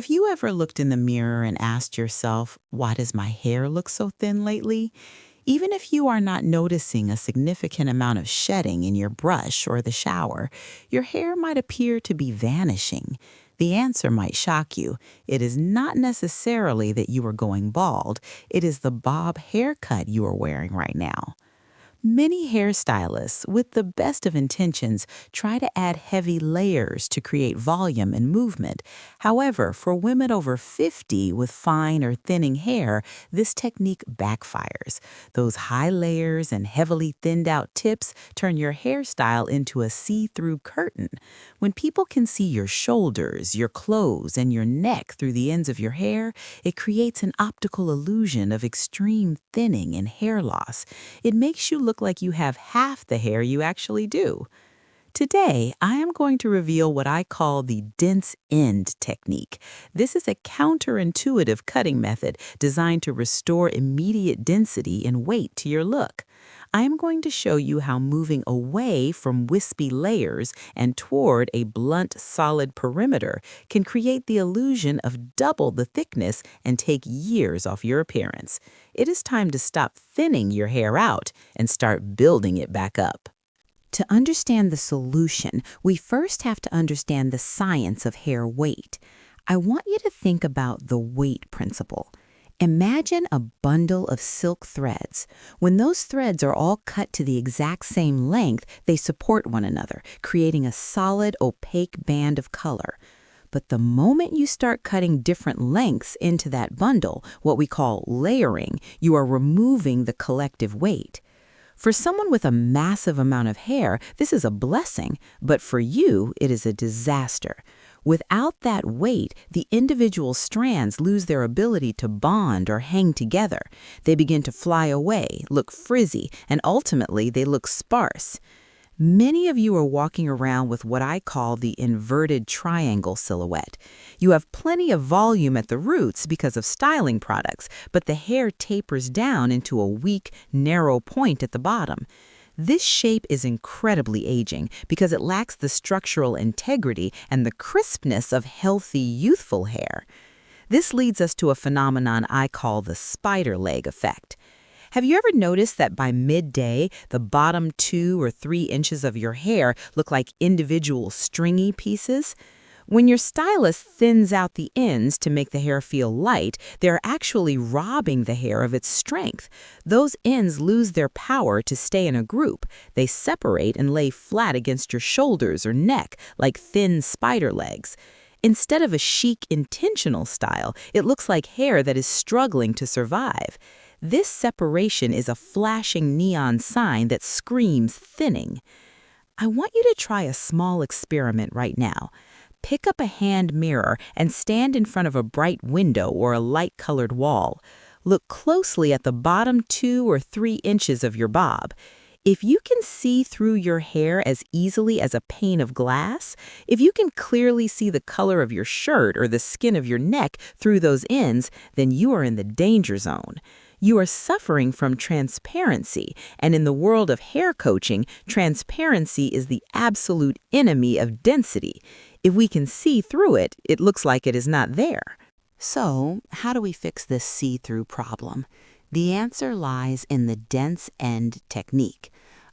Have you ever looked in the mirror and asked yourself, why does my hair look so thin lately? Even if you are not noticing a significant amount of shedding in your brush or the shower, your hair might appear to be vanishing. The answer might shock you. It is not necessarily that you are going bald. It is the bob haircut you are wearing right now. Many hairstylists, with the best of intentions, try to add heavy layers to create volume and movement. However, for women over 50 with fine or thinning hair, this technique backfires. Those high layers and heavily thinned out tips turn your hairstyle into a see-through curtain. When people can see your shoulders, your clothes, and your neck through the ends of your hair, it creates an optical illusion of extreme thinning and hair loss. It makes you look like you have half the hair you actually do. Today, I am going to reveal what I call the dense end technique. This is a counterintuitive cutting method designed to restore immediate density and weight to your look. I am going to show you how moving away from wispy layers and toward a blunt, solid perimeter can create the illusion of double the thickness and take years off your appearance. It is time to stop thinning your hair out and start building it back up. To understand the solution, we first have to understand the science of hair weight. I want you to think about the weight principle. Imagine a bundle of silk threads. When those threads are all cut to the exact same length, they support one another, creating a solid, opaque band of color. But the moment you start cutting different lengths into that bundle, what we call layering, you are removing the collective weight. For someone with a massive amount of hair, this is a blessing, but for you, it is a disaster. Without that weight, the individual strands lose their ability to bond or hang together. They begin to fly away, look frizzy, and ultimately they look sparse. Many of you are walking around with what I call the inverted triangle silhouette. You have plenty of volume at the roots because of styling products, but the hair tapers down into a weak, narrow point at the bottom. This shape is incredibly aging because it lacks the structural integrity and the crispness of healthy, youthful hair. This leads us to a phenomenon I call the spider leg effect. Have you ever noticed that by midday, the bottom 2 or 3 inches of your hair look like individual stringy pieces? When your stylist thins out the ends to make the hair feel light, they're actually robbing the hair of its strength. Those ends lose their power to stay in a group. They separate and lay flat against your shoulders or neck like thin spider legs. Instead of a chic, intentional style, it looks like hair that is struggling to survive. This separation is a flashing neon sign that screams thinning. I want you to try a small experiment right now. Pick up a hand mirror and stand in front of a bright window or a light-colored wall. Look closely at the bottom 2 or 3 inches of your bob. If you can see through your hair as easily as a pane of glass, if you can clearly see the color of your shirt or the skin of your neck through those ends, then you are in the danger zone. You are suffering from transparency, and in the world of hair coaching, transparency is the absolute enemy of density. If we can see through it, it looks like it is not there. So, how do we fix this see-through problem? The answer lies in the dense end technique.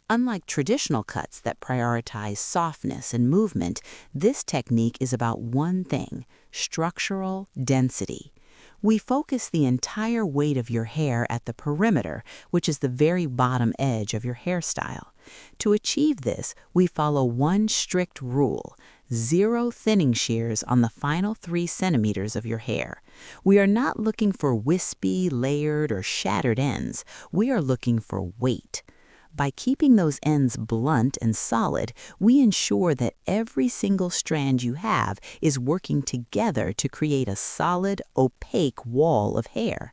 Unlike traditional cuts that prioritize softness and movement, this technique is about one thing: structural density. We focus the entire weight of your hair at the perimeter, which is the very bottom edge of your hairstyle. To achieve this, we follow one strict rule: 0 thinning shears on the final 3 centimeters of your hair. We are not looking for wispy, layered, or shattered ends. We are looking for weight. By keeping those ends blunt and solid, we ensure that every single strand you have is working together to create a solid, opaque wall of hair.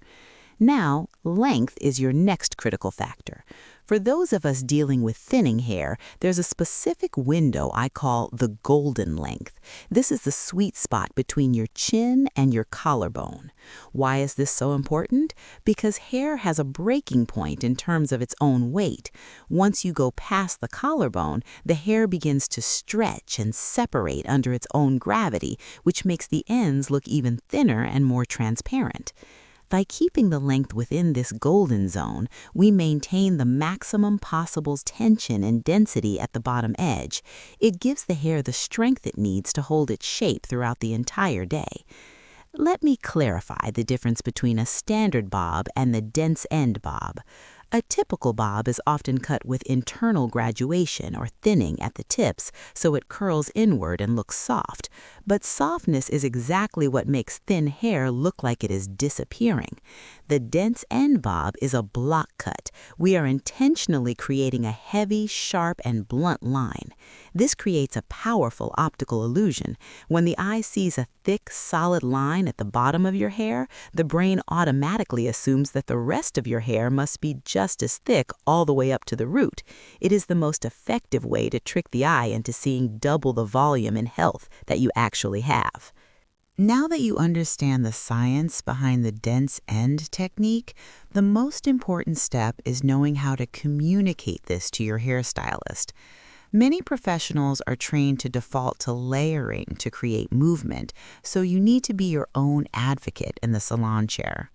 Now, length is your next critical factor. For those of us dealing with thinning hair, there's a specific window I call the golden length. This is the sweet spot between your chin and your collarbone. Why is this so important? Because hair has a breaking point in terms of its own weight. Once you go past the collarbone, the hair begins to stretch and separate under its own gravity, which makes the ends look even thinner and more transparent. By keeping the length within this golden zone, we maintain the maximum possible tension and density at the bottom edge. It gives the hair the strength it needs to hold its shape throughout the entire day. Let me clarify the difference between a standard bob and the dense end bob. A typical bob is often cut with internal graduation or thinning at the tips so it curls inward and looks soft. But softness is exactly what makes thin hair look like it is disappearing. The dense end bob is a block cut. We are intentionally creating a heavy, sharp, and blunt line. This creates a powerful optical illusion. When the eye sees a thick, solid line at the bottom of your hair, the brain automatically assumes that the rest of your hair must be just as thick all the way up to the root. It is the most effective way to trick the eye into seeing double the volume and health that you actually have. Now that you understand the science behind the dense end technique, the most important step is knowing how to communicate this to your hairstylist. Many professionals are trained to default to layering to create movement, so you need to be your own advocate in the salon chair.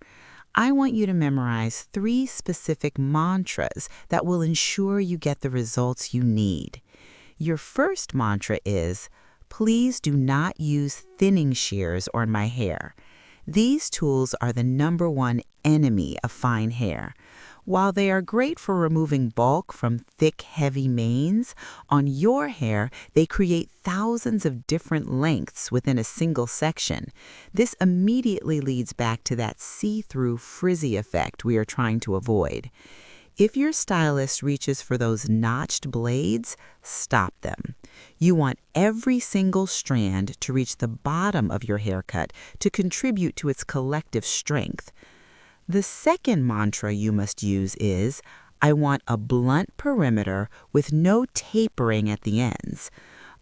I want you to memorize 3 specific mantras that will ensure you get the results you need. Your first mantra is, please do not use thinning shears on my hair. These tools are the #1 enemy of fine hair. While they are great for removing bulk from thick, heavy manes, on your hair, they create thousands of different lengths within a single section. This immediately leads back to that see-through, frizzy effect we are trying to avoid. If your stylist reaches for those notched blades, stop them. You want every single strand to reach the bottom of your haircut to contribute to its collective strength. The second mantra you must use is, I want a blunt perimeter with no tapering at the ends.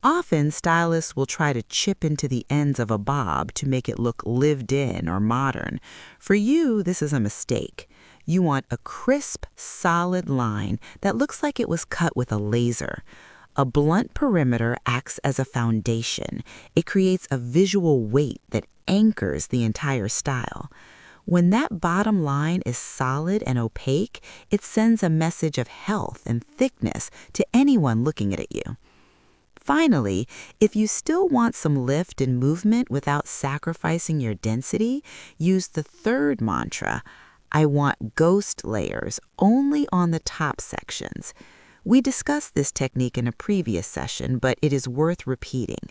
Often, stylists will try to chip into the ends of a bob to make it look lived in or modern. For you, this is a mistake. You want a crisp, solid line that looks like it was cut with a laser. A blunt perimeter acts as a foundation. It creates a visual weight that anchors the entire style. When that bottom line is solid and opaque, it sends a message of health and thickness to anyone looking at you. Finally, if you still want some lift and movement without sacrificing your density, use the third mantra, I want ghost layers only on the top sections. We discussed this technique in a previous session, but it is worth repeating.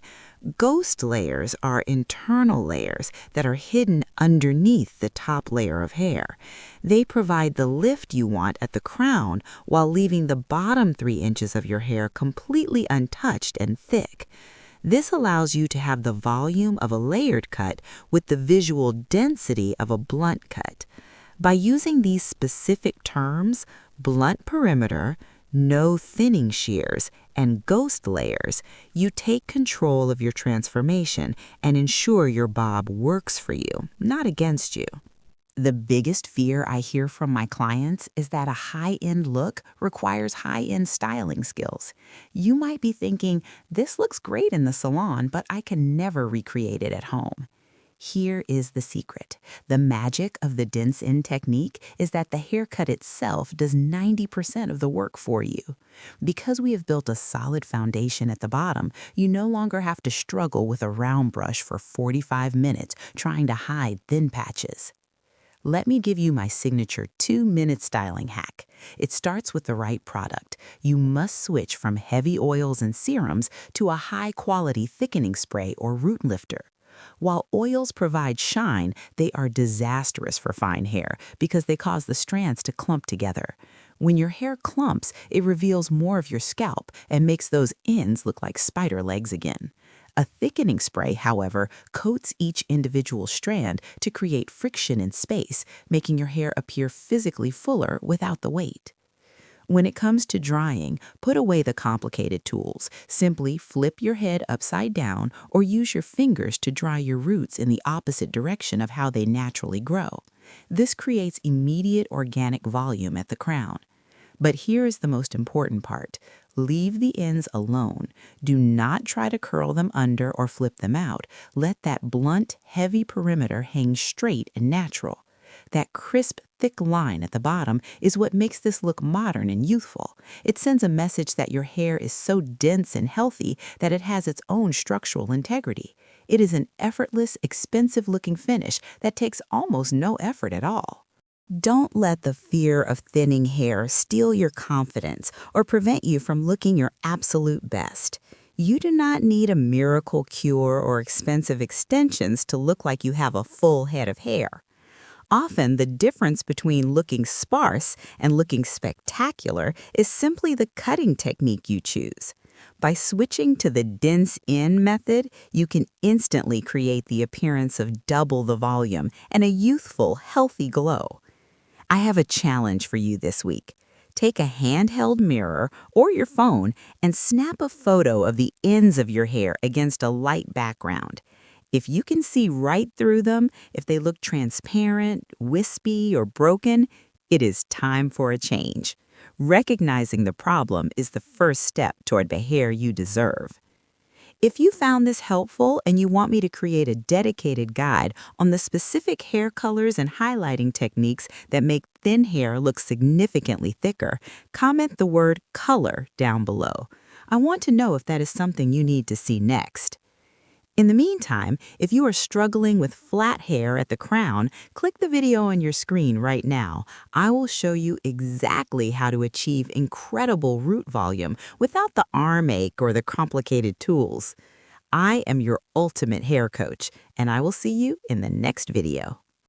Ghost layers are internal layers that are hidden underneath the top layer of hair. They provide the lift you want at the crown while leaving the bottom 3 inches of your hair completely untouched and thick. This allows you to have the volume of a layered cut with the visual density of a blunt cut. By using these specific terms, blunt perimeter, no thinning shears, and ghost layers, you take control of your transformation and ensure your bob works for you, not against you. The biggest fear I hear from my clients is that a high-end look requires high-end styling skills. You might be thinking, this looks great in the salon, but I can never recreate it at home. Here is the secret. The magic of the dense end technique is that the haircut itself does 90% of the work for you. Because we have built a solid foundation at the bottom, you no longer have to struggle with a round brush for 45 minutes trying to hide thin patches. Let me give you my signature 2-minute styling hack. It starts with the right product. You must switch from heavy oils and serums to a high-quality thickening spray or root lifter. While oils provide shine, they are disastrous for fine hair because they cause the strands to clump together. When your hair clumps, it reveals more of your scalp and makes those ends look like spider legs again. A thickening spray, however, coats each individual strand to create friction in space, making your hair appear physically fuller without the weight. When it comes to drying, put away the complicated tools. Simply flip your head upside down or use your fingers to dry your roots in the opposite direction of how they naturally grow. This creates immediate organic volume at the crown. But here is the most important part. Leave the ends alone. Do not try to curl them under or flip them out. Let that blunt, heavy perimeter hang straight and natural. That crisp, thick line at the bottom is what makes this look modern and youthful. It sends a message that your hair is so dense and healthy that it has its own structural integrity. It is an effortless, expensive-looking finish that takes almost no effort at all. Don't let the fear of thinning hair steal your confidence or prevent you from looking your absolute best. You do not need a miracle cure or expensive extensions to look like you have a full head of hair. Often, the difference between looking sparse and looking spectacular is simply the cutting technique you choose. By switching to the dense in method, you can instantly create the appearance of double the volume and a youthful, healthy glow. I have a challenge for you this week. Take a handheld mirror or your phone and snap a photo of the ends of your hair against a light background. If you can see right through them, if they look transparent, wispy, or broken, it is time for a change. Recognizing the problem is the first step toward the hair you deserve. If you found this helpful and you want me to create a dedicated guide on the specific hair colors and highlighting techniques that make thin hair look significantly thicker, comment the word color down below. I want to know if that is something you need to see next. In the meantime, if you are struggling with flat hair at the crown, click the video on your screen right now. I will show you exactly how to achieve incredible root volume without the arm ache or the complicated tools. I am your ultimate hair coach, and I will see you in the next video.